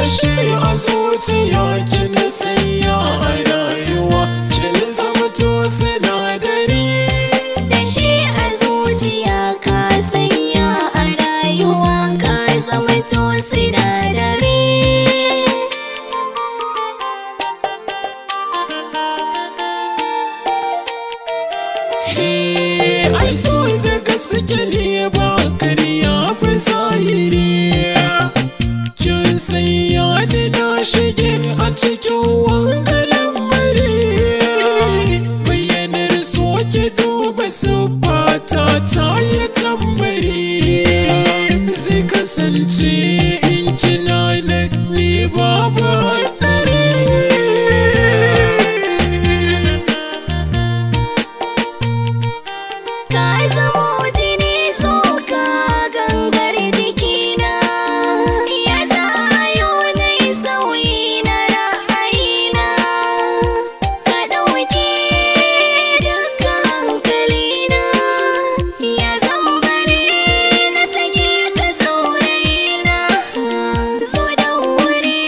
dashe a zuciya kin sanya a rayuwa kin zama to sinadari. Dashe a zuciya ka sanya a rayuwa ka zama to sinadari. Ai so da gaske ne ba ƙarya fa zahiri. Kin sanya ni na shige a cikin wangarin mare. Bayyanar so ki duba siffata ta yi tambari. Zai kasance in kina nan ni babu haɗari. Ka zamo jini tsoka gangar jikina, ya zayo na yi sauyi na ra'ayina. Ka ɗauke duka hankalina, ya zambare na sake ka saurayina. Zo da wuri.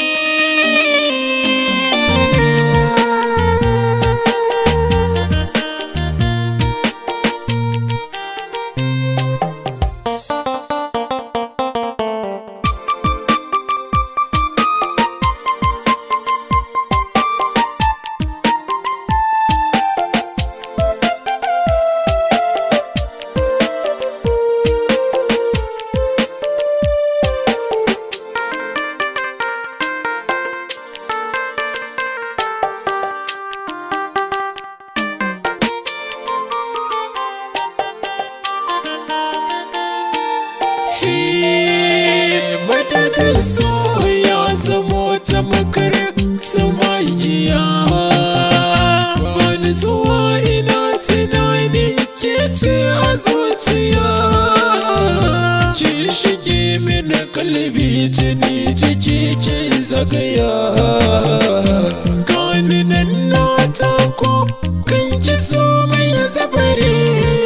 Madadin so ya zamo ta makaranta magiya. Bani zuwa ina tunani ke ce a zuciya. Kin shige mini kalbi jini jiki ke zagaya. Gani nan na tako kan ki so mai zabari.